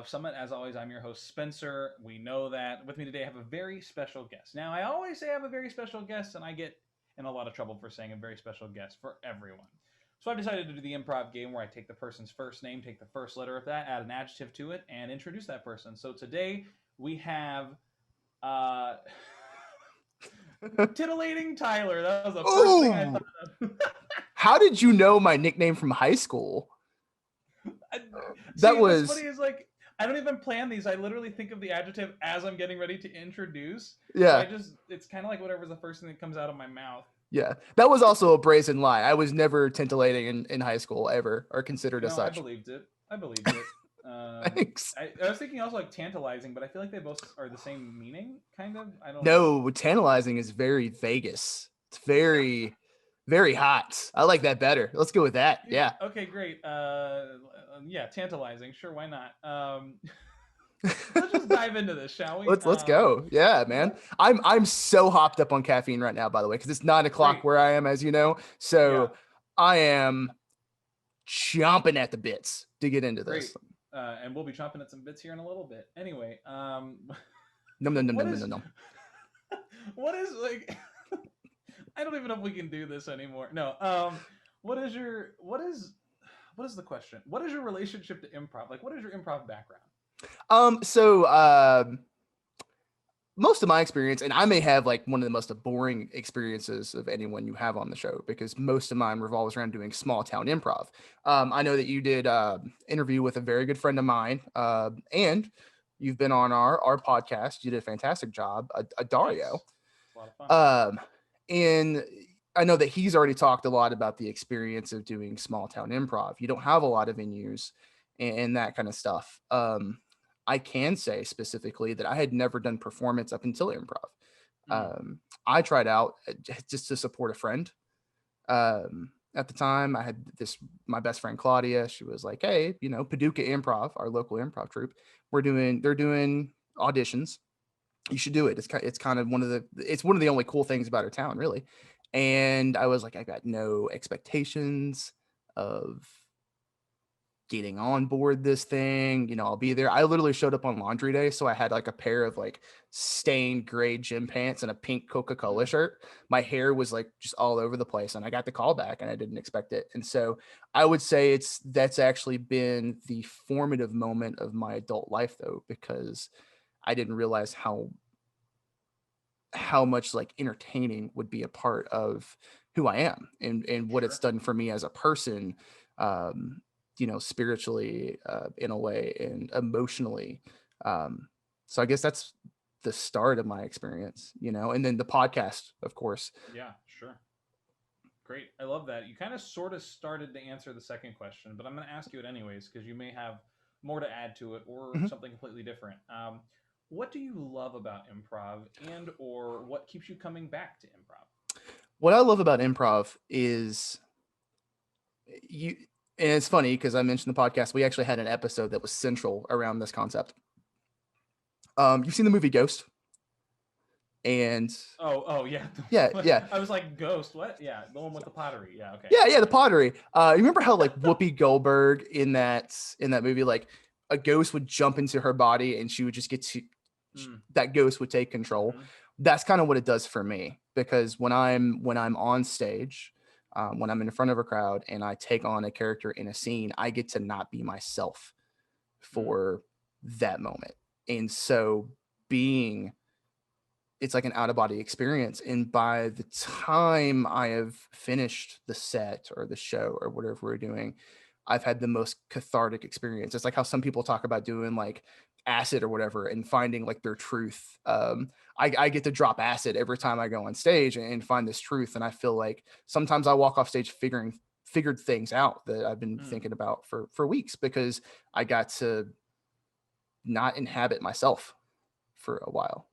Summit. As always, I'm your host, Spencer. We know that. With me today, I have a very special guest. Now, I always say I have a very special guest, and I get in a lot of trouble for saying a very special guest for everyone. So I've decided to do the improv game where I take the person's first name, take the first letter of that, add an adjective to it, and introduce that person. So today we have uh, titillating Tyler. That was the first thing I Ooh, thought of. how did you know my nickname from high school? See, That what's funny was, is like I don't even plan these. I literally think of the adjective as I'm getting ready to introduce. So yeah, it's kind of like whatever's the first thing that comes out of my mouth. yeah. That was also a brazen lie. I was never titillating in high school ever, or considered as I such. believed it. I believed it. Thanks. I was thinking also like tantalizing, but I feel like they both are the same meaning, kind of. I don't. No, tantalizing is very Vegas. It's very hot. I like that better. Let's go with that. Yeah. Yeah. Okay. Great. Yeah. Tantalizing. Sure. Why not? Let's just dive into this, shall we? Let's go. Yeah, man. What? I'm so hopped up on caffeine right now, by the way, because it's 9 o'clock Great. where I am, as you know. Yeah. So I am chomping at the bits to get into Great. this. And we'll be chomping at some bits here in a little bit. Anyway, No, no, no, no, what no, is no, no. what is like I don't even know if we can do this anymore. No. What is the question? What is your relationship to improv? Like what is your improv background? So most of my experience, and I may have like one of the most boring experiences of anyone you have on the show, because most of mine revolves around doing small town improv. I know that you did interview with a very good friend of mine, and you've been on our podcast. You did a fantastic job, Yes. Dario. It's a lot of fun. And I know that he's already talked a lot about the experience of doing small town improv. You don't have a lot of venues and that kind of stuff. I can say specifically that I had never done performance up until improv. Mm. I tried out just to support a friend. At the time, I had my best friend Claudia. She was like, "Hey, Paducah Improv, our local improv troupe, they're doing auditions. You should do it. It's kind of it's one of the only cool things about our town, really." And I was like, I got no expectations of getting on board this thing. I'll be there. I literally showed up on laundry day, so I had like a pair of like stained gray gym pants and a pink Coca-Cola Mm. shirt. My hair was like just all over the place, and I got the call back and I didn't expect it. And so I would say that's actually been the formative moment of my adult life, though, because I didn't realize how much like entertaining would be a part of who I am and what it's Sure. done for me as a person, spiritually, in a way, and emotionally. So I guess that's the start of my experience, and then the podcast, of course. Yeah, sure. Great. I love that. You kind of sort of started to answer the second question, but I'm going to ask you it anyways because you may have more to add to it or Mhm. something completely different. What do you love about improv and or what keeps you coming back to improv? What I love about improv is you, and it's funny because I mentioned the podcast. We actually had an episode that was central around this concept. You've seen the movie Ghost? And Oh, yeah. yeah, yeah, I was like, Ghost, what? Yeah, the one with the pottery. Yeah, okay. yeah, the Yeah. pottery. You remember how like Whoopi Goldberg in that movie, like a ghost would jump into her body and she would just Mm. that ghost would take control. Mm-hmm. That's kind of what it does for me, because when I'm on stage, when I'm in front of a crowd and I take on a character in a scene, I get to not be myself Mm. for that moment. And so being it's like an out of body experience. And by the time I have finished the set or the show or whatever we're doing, I've had the most cathartic experience. It's like how some people talk about doing like acid or whatever and finding like their truth. I get to drop acid every time I go on stage and find this truth. And I feel like sometimes I walk off stage figured things out that I've been Mm. thinking about for weeks, because I got to not inhabit myself for a while,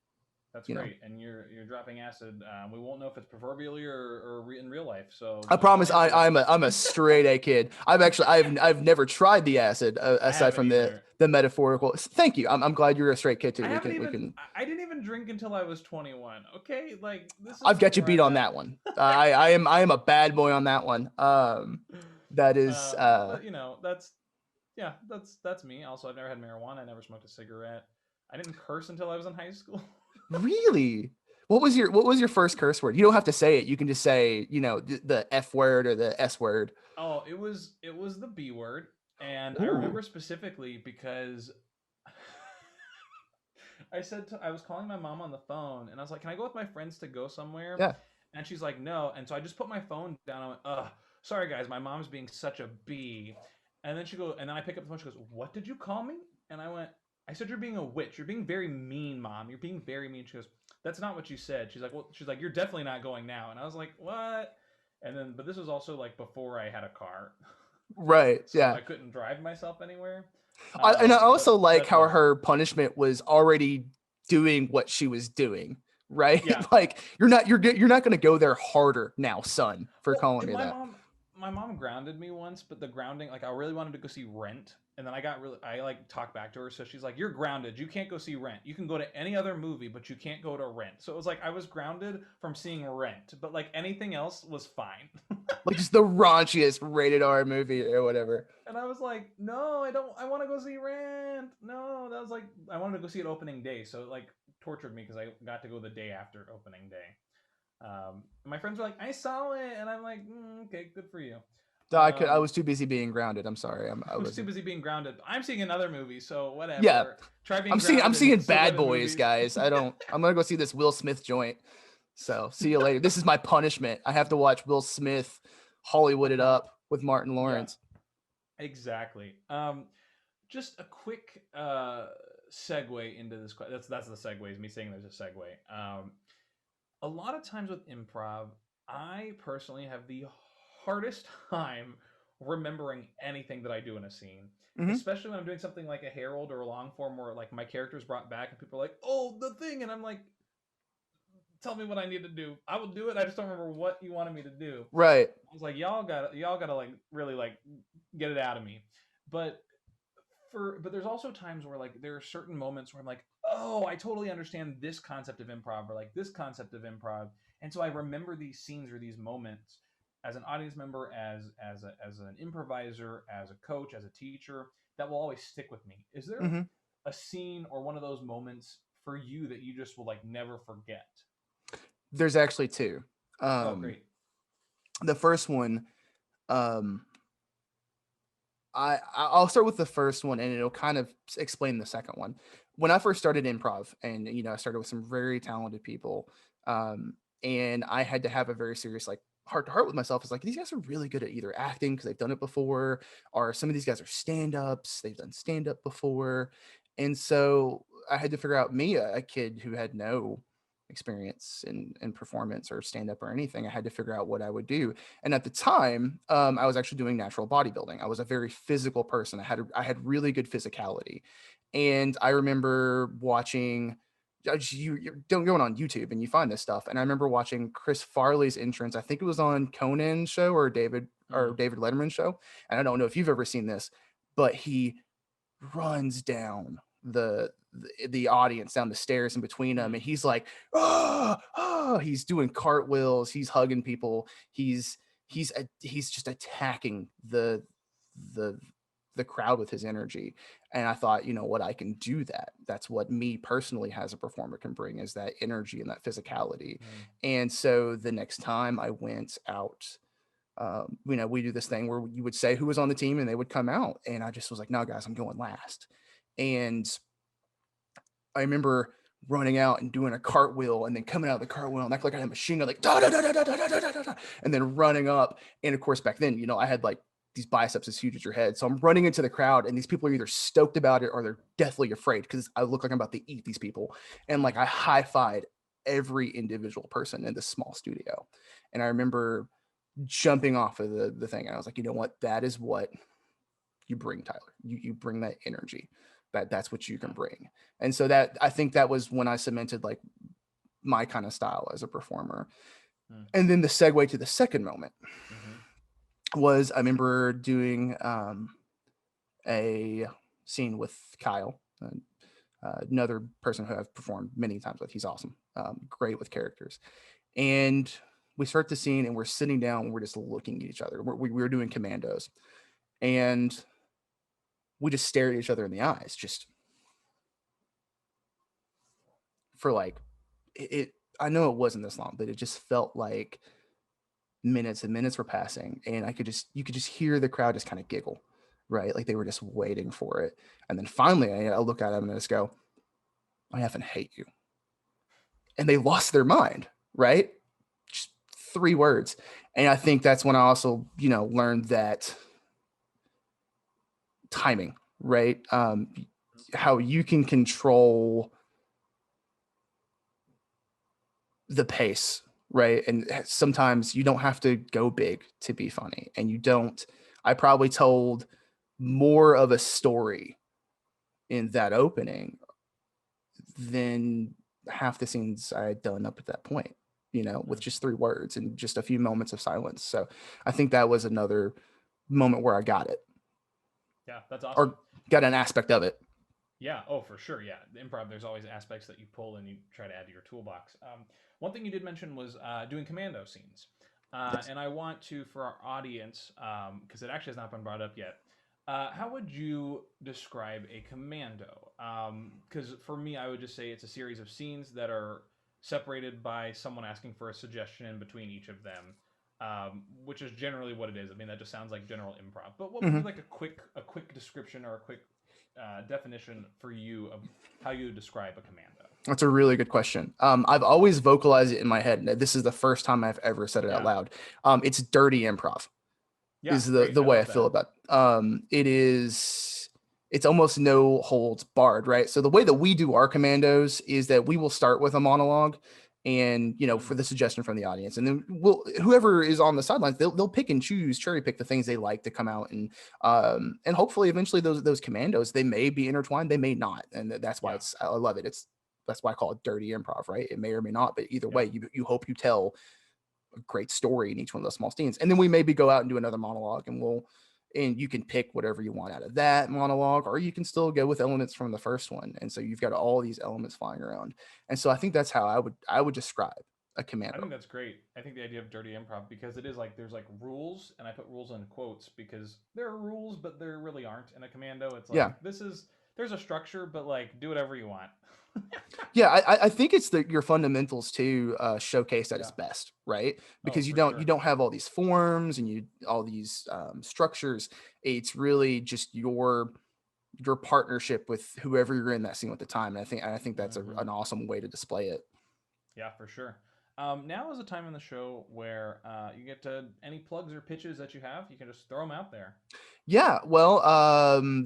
That's you know. great. And you're dropping acid. We won't know if it's proverbially or in real life. So I don't promise answer that. I'm a straight A kid. I've never tried the acid, I aside haven't from the either. the metaphorical. Thank you. I'm glad you're a straight kid too. I We haven't can we even. can. I didn't even drink until I was 21. Okay, like this I've is got you where beat I'm on at. that one. I am a bad boy on that one. That is But you know that's. Yeah, that's me. Also, I've never had marijuana. I never smoked a cigarette. I didn't curse until I was in high school. Really? What was your first curse word? You don't have to say it. You can just say, the F word or the S word. Oh, it was the B word, and I Ooh. remember specifically because I was calling my mom on the phone, and I was like, "Can I go with my friends to go somewhere?" Yeah. And she's like, "No." And so I just put my phone down. I went, "Ugh, sorry guys, my mom's being such a B." And then I pick up the phone. She goes, "What did you call me?" And I went, "I said you're being a witch. You're being very mean, mom. You're being very mean." She goes, "That's not what you said." She's like, "Well," she's like, "You're definitely not going now." And I was like, "What?" And then, but this was also like before I had a car, Right. so Yeah. I couldn't drive myself anywhere. And I But also like that's how rough. her punishment was already doing what she was doing, right? Yeah. Like you're not going to go there harder now, son, for Well, calling and me that. my mom grounded me once, but the grounding, like I really wanted to go see Rent, and then I like talked back to her, so she's like, "You're grounded. You can't go see Rent. You can go to any other movie, but you can't go to Rent." So it was like I was grounded from seeing Rent, but like anything else was fine. Like just the raunchiest rated R movie or whatever. And I was like, "No, I don't. I want to go see Rent." No, that was like I wanted to go see it opening day, so it like tortured me because I got to go the day after opening day. My friends were like, "I saw it," and I'm like, "Okay, good for you." I Um, was too busy being grounded. I'm sorry. I I was too wasn't. busy being grounded. I'm seeing another movie, so Yeah. whatever. Try being I'm grounded seeing and still go Bad to the Boys, movies. guys. I'm going to go see this Will Smith joint. So, see you later. This is my punishment. I have to watch Will Smith Hollywood With it Mark. up with Martin Yeah, Lawrence. exactly. Just a quick segue into this. That's the segue. Is me saying there's a segue. A lot of times with improv, I personally have the hardest time remembering anything that I do in a scene, Hmm. especially when I'm doing something like a herald or a long form where like my character's brought back and people are like, "Oh, the thing," and I'm like, "Tell me what I need to do. I will do it. I just don't remember what you wanted me to do." Right. I was like, y'all got to like really like get it out of me." But but there's also times where like there are certain moments where I'm like, "Oh, I totally understand this concept of improv or like this concept of improv." And so I remember these scenes or these moments as an audience member, as an improviser, as a coach, as a teacher, that will always stick with me. Is there Hmm. a scene or one of those moments for you that you just will like never forget? There's actually two. Oh, Um, great. the first one, um, I'll start with the first one and it'll kind of explain the second one. When I first started improv, and I started with some very talented people, um, and I had to have a very serious like heart to heart with myself. Is like these guys are really good at either acting because they've done it before, or some of these guys are stand ups. They've done stand up before, and so I had to figure out me, a kid who had no experience in performance or stand up or anything. I had to figure out what I would do. And at the time, I was actually doing natural bodybuilding. I was a very physical person. I had really good physicality, and I remember watching. You're going on YouTube and you find this stuff. And I remember watching Chris Farley's entrance. I think it was on Conan's show or Mm, David Letterman's show. And I don't know if you've ever seen this, but he runs down the audience down the stairs in between them, mm, and he's like, oh, oh, he's doing cartwheels, he's hugging people, he's just attacking the the crowd with his energy. And I thought, you know what, I can do that. That's what me personally as a performer can bring, is that energy and that physicality. mm, And so the next time I went out, we do this thing where you would say who was on the team and they would come out. And I just was like, no, guys, I'm going last. And I remember running out and doing a cartwheel and then coming out of the cartwheel and acting like I had a machine gun, like da da da da da da da da da da, and then running up. And of course, back then, I had like these biceps as huge as your head. So I'm running into the crowd, and these people are either stoked about it or they're deathly afraid because I look like I'm about to eat these people. And like mm. I high-fived every individual person in this small studio. And I remember jumping off of the thing. And I was like, you know what? That is what you bring, Tyler. You bring that energy. That's what you can Yeah. bring. And so that, I think that was when I cemented like my kind of style as a performer. Mm, And then the segue to the second moment mm-hmm. was I remember doing a scene with Kyle, another person who I've performed many times with. He's awesome, great with characters. And we start the scene and we're sitting down and we're just looking at each other. We were doing commandos. And we just stared at each other in the eyes, just for like it. I know it wasn't this long, but it just felt like minutes and minutes were passing, and you could just hear the crowd just kind of giggle, right? Like they were just waiting for it. And then finally, I look at them and I just go, "I effing hate you," and they lost their mind, right? Just 3 words. And I think that's when I also, learned that timing, right? How you can control the pace, right? And sometimes you don't have to go big to be funny. And I probably told more of a story in that opening than half the scenes I had done up at that point, with just 3 words and just a few moments of silence. So I think that was another moment where I got it. Yeah, that's awesome. Or got an aspect of it. Yeah, oh, for sure. Yeah, the improv, there's always aspects that you pull and you try to add to your toolbox. One thing you did mention was doing commando scenes. Yes. And I want to, for our audience, because it actually has not been brought up yet, how would you describe a commando? Because for me, I would just say it's a series of scenes that are separated by someone asking for a suggestion in between each of them, which is generally what it is. I mean, that just sounds like general improv. But what would be like a quick description or a quick definition for you of how you describe a commando? That's a really good question. I've always vocalized it in my head. This is the first time I've ever said it out Yeah. loud. It's dirty improv. Yeah, Is great. the I way I love feel that. about it's almost no holds barred, right? So the way that we do our commandos is that we will start with a monologue and for the suggestion from the audience, and then whoever is on the sidelines, they'll pick and choose, cherry pick the things they like to come out, and hopefully eventually those commandos, they may be intertwined, they may not, and that's why Yeah. I love it. That's why I call it dirty improv, right? It may or may not, but either way, you hope you tell a great story in each one of those small scenes. And then we maybe go out and do another monologue, and you can pick whatever you want out of that monologue, or you can still go with elements from the first one. And so you've got all these elements flying around. And so I think that's how I would describe a I commando. think that's great. I think the idea of dirty improv, because it is like there's like rules, and I put rules in quotes because there are rules, but there really aren't. In a commando, it's Yeah. like there's a structure, but like do whatever you want. Yeah, I think it's your fundamentals to showcase at its best, right? Oh, Because for you sure. don't have all these forms and all these structures. It's really just your partnership with whoever you're in that scene at the time. And I think that's an awesome way to display it. Yeah, for sure. Now is a time in the show where you get to any plugs or pitches that you have. You can just throw them out there. Yeah, well,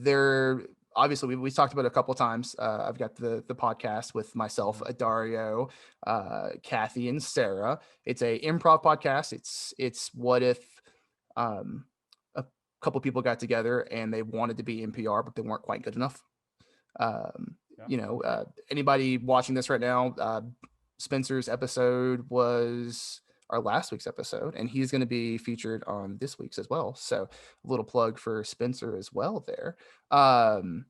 there obviously we talked about it a couple of times. I've got the podcast with myself, Dario, Kathy, and Sarah. It's a improv podcast. It's what if a couple people got together and they wanted to be NPR, but they weren't quite good enough. Anybody watching this right now, Spencer's episode was our last week's episode, and he's going to be featured on this week's as well. So a little plug for Spencer as well there. And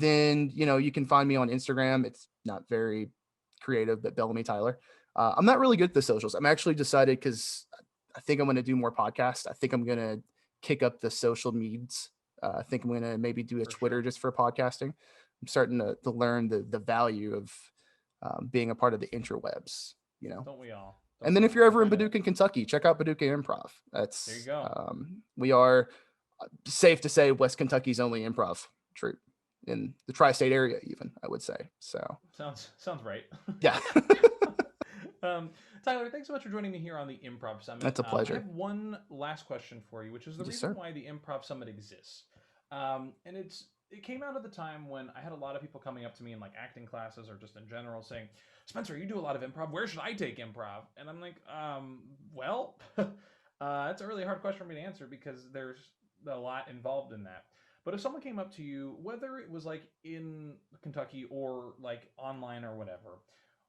then, you can find me on Instagram. It's not very creative, but Bellamy Tyler. I'm not really good at the socials. I'm actually decided, because I think I'm going to do more podcasts. I think I'm going to kick up the social medias. I think I'm going to maybe do a Twitter just for podcasting. I'm starting to learn the value of being a part of the interwebs, Don't we all? And then if you're ever in Paducah, Kentucky, check out Paducah Improv. There you go. We are, safe to say, West Kentucky's only improv troupe in the tri-state area, even, I would say. So sounds right. Yeah. Tyler, thanks so much for joining me here on the Improv Summit. That's a pleasure. I have one last question for you, which is the reason why the Improv Summit exists. And it came out at the time when I had a lot of people coming up to me in like acting classes or just in general saying, Spencer, you do a lot of improv. Where should I take improv? And I'm like, well, that's a really hard question for me to answer because there's a lot involved in that. But if someone came up to you, whether it was like in Kentucky or like online or whatever,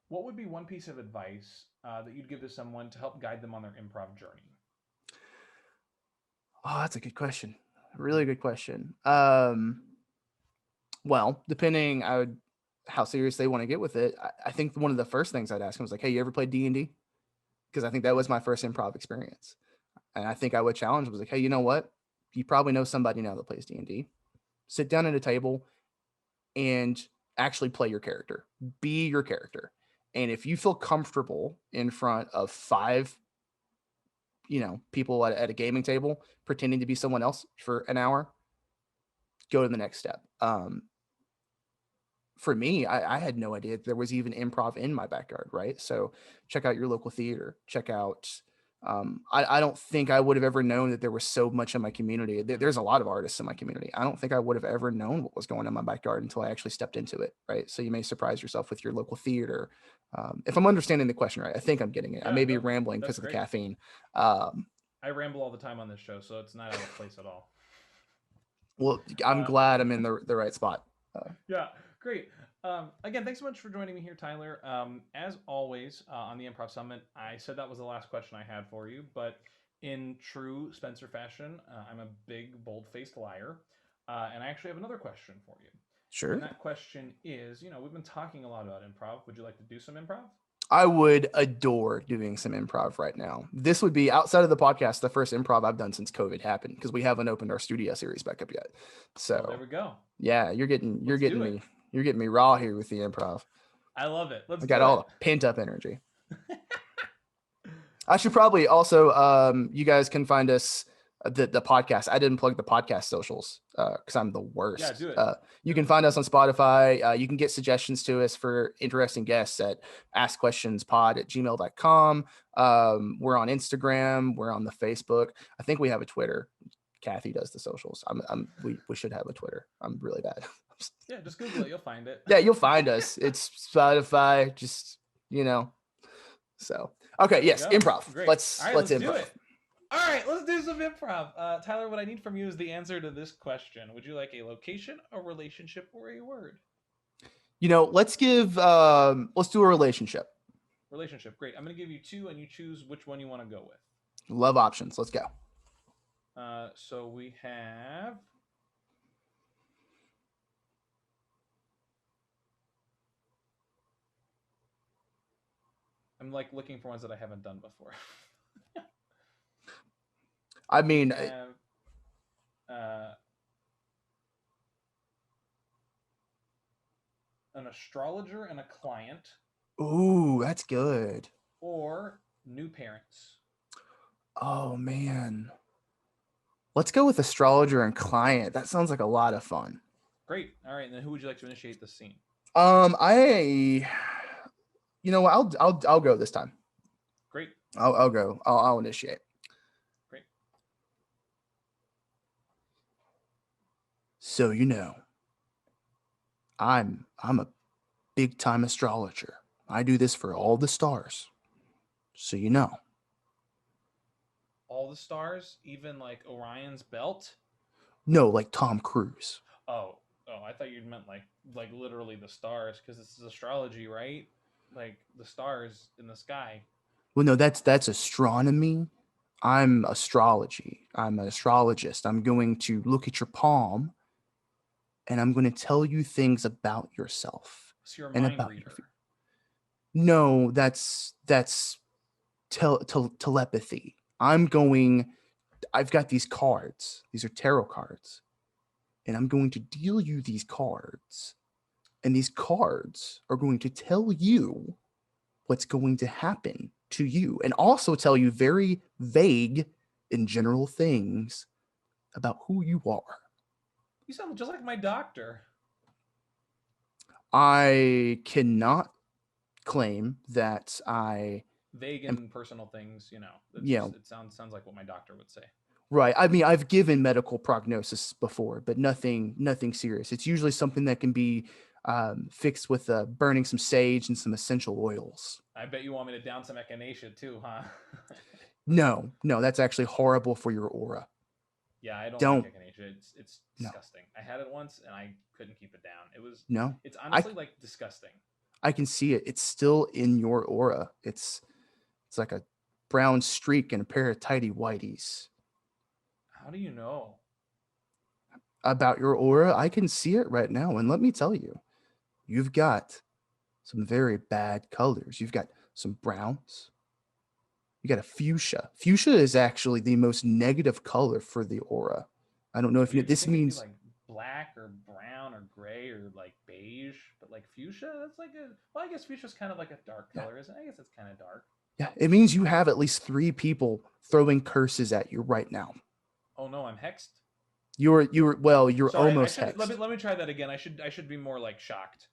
what would be one piece of advice that you'd give to someone to help guide them on their improv journey? Oh, that's a good question. Really good question. Well, depending how serious they want to get with it, I think one of the first things I'd ask them was like, hey, you ever played D&D? Because I think that was my first improv experience. And I think I would challenge them, was like, hey, you know what? You probably know somebody now that plays D&D. Sit down at a table and actually play your character. Be your character. And if you feel comfortable in front of 5, people at a gaming table pretending to be someone else for an hour, go to the next step. For me, I had no idea there was even improv in my backyard, right? So check out your local theater. Check out. I don't think I would have ever known that there was so much in my community. There's a lot of artists in my community. I don't think I would have ever known what was going on in my backyard until I actually stepped into it, right? So you may surprise yourself with your local theater. If I'm understanding the question right, I think I'm getting it. I Yeah, may be no, rambling because that's of the great. caffeine. I ramble all the time on this show, so it's not out of place at all. Well, I'm glad I'm in the right spot. Yeah, great. Again, thanks so much for joining me here, Tyler. As always, on the Improv Summit, I said that was the last question I had for you, but in true Spencer fashion, I'm a big, bold-faced liar, and I actually have another question for you. Sure. And that question is, we've been talking a lot about improv. Would you like to do some improv? I would adore doing some improv right now. This would be, outside of the podcast, the first improv I've done since COVID happened, because we haven't opened our studio series back up yet. So there we go. Yeah, you're getting me raw here with the improv. I love it. I got all the pent up energy. I should probably also, you guys can find us the podcast. I didn't plug the podcast socials because I'm the worst. Yeah, do it. You can find us on Spotify. You can get suggestions to us for interesting guests at askquestionspod@gmail.com. We're on Instagram. We're on the Facebook. I think we have a Twitter. Kathy does the socials. We should have a Twitter. I'm really bad. Yeah, just Google it. You'll find it. Yeah, you'll find us. It's Spotify. Just, So, okay. Yes. Improv. Great. Let's do improv. it. All right, let's do some improv. Tyler, what I need from you is the answer to this question. Would you like a location, a relationship, or a word? Let's do a relationship. Relationship. Great. I'm going to give you 2 and you choose which one you want to go with. Love options. Let's go. So we have I'm like looking for ones that I haven't done before. I mean, an astrologer and a client. Ooh, that's good. Or new parents. Oh man. Let's go with astrologer and client. That sounds like a lot of fun. Great. All right. And then who would you like to initiate the scene? I'll go this time. Great. I'll go. I'll initiate. Great. So I'm a big time astrologer. I do this for all the stars. So all the stars, even like Orion's belt? No, like Tom Cruise. Oh, I thought you meant like literally the stars, because this is astrology, right? Like the stars in the sky. Well, no, that's astronomy. I'm astrology. I'm an astrologist. I'm going to look at your palm and I'm going to tell you things about yourself. So you're a mind reader. No, that's telepathy. I've got these cards. These are tarot cards. And I'm going to deal you these cards. And these cards are going to tell you what's going to happen to you, and also tell you very vague and general things about who you are. You sound just like my doctor. I cannot claim that I vague and personal things, it sounds like what my doctor would say. Right. I mean, I've given medical prognosis before, but nothing serious. It's usually something that can be fixed with burning some sage and some essential oils. I bet you want me to down some echinacea too, huh? No, that's actually horrible for your aura. Yeah, I don't like echinacea. It's disgusting. No. I had it once and I couldn't keep it down. It's honestly disgusting. I can see it. It's still in your aura. It's like a brown streak and a pair of tidy whities. How do you know? About your aura? I can see it right now. And let me tell you, you've got some very bad colors. You've got some browns. You got a fuchsia. Fuchsia is actually the most negative color for the aura. I don't know if this means like black or brown or gray or like beige, but like fuchsia, that's like a, well, I guess fuchsia's kind of like a dark color, isn't it? I guess it's kind of dark. Yeah, it means you have at least 3 people throwing curses at you right now. Oh no, I'm hexed. You're Sorry, almost let hexed. me try that again. I should be more like shocked.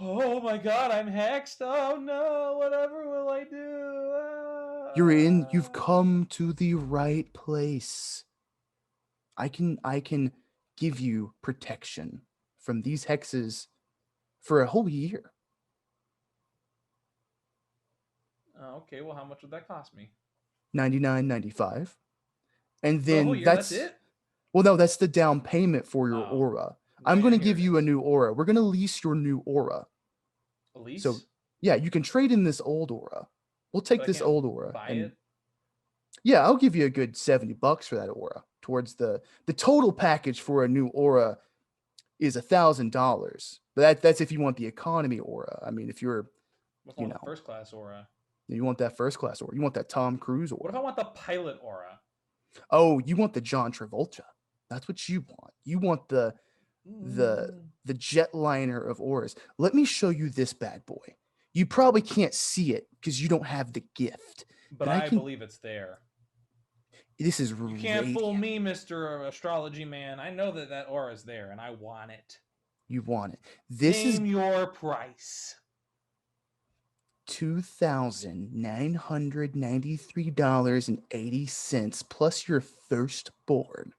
Oh my god, I'm hexed. Oh no, whatever will I do? You've come to the right place. I can give you protection from these hexes for a whole year. Okay, well, how much would that cost me? $99.95. And For the whole then year, that's it? well, no, that's the down payment for your Oh, aura. I'm yeah, going to here give it you a is. new aura. We're going to lease your new aura. A lease? So, yeah, you can trade in this old aura. We'll take But I this can't old aura buy and it? yeah, I'll give you a good $70 for that aura. Towards the total package for a new aura is $1,000. But that's if you want the economy aura. I mean, if you're, What's you wrong with the know, first class aura? you want that first class aura. You want that Tom Cruise What if aura. I want the pilot aura? Oh, you want the John Travolta. That's what you want. You want the Mm. the jetliner of auras. Let me show you this bad boy. You probably can't see it because you don't have the gift. But But I I can. believe it's there. This is You can't fool radiant. me, Mr. Astrology Man. I know that that aura is there, and I want it. You want it. This is Name your price. $2,993.80 plus your firstborn.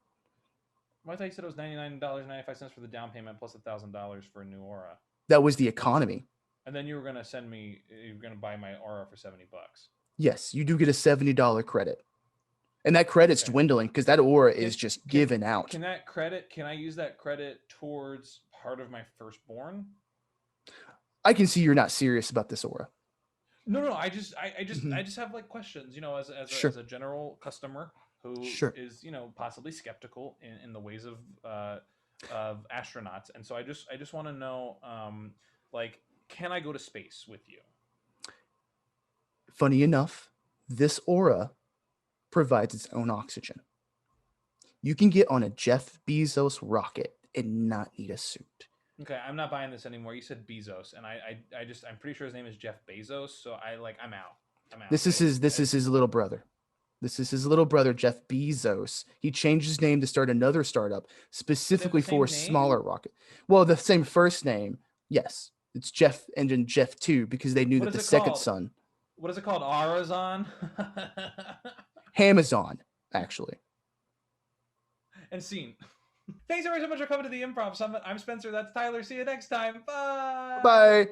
Well, I thought you said it was $99.95 for the down payment plus $1,000 for a new aura. That was the economy. And then you were gonna send me. You were gonna buy my aura for $70. Yes, you do get a $70 credit. And that credit's Okay. dwindling because that aura is just given out. Can that credit? Can I use that credit towards part of my firstborn? I can see you're not serious about this aura. No. I just have like questions. You know, Sure. as a general customer who Sure. is, you know, possibly skeptical in the ways of astronauts, and so I just want to know, like, can I go to space with you? Funny enough, this aura provides its own oxygen. You can get on a Jeff Bezos rocket and not need a suit. Okay, I'm not buying this anymore. You said Bezos, and I'm pretty sure his name is Jeff Bezos. So I'm out. This is his little brother. This is his little brother, Jeff Bezos. He changed his name to start another startup specifically for a smaller rocket. Well, the same first name, yes. It's Jeff and then Jeff too, because they knew that the second son. What is it called? Arazon? Amazon, actually. And scene. Thanks so much for coming to the Improv Summit. I'm Spencer. That's Tyler. See you next time. Bye. Bye.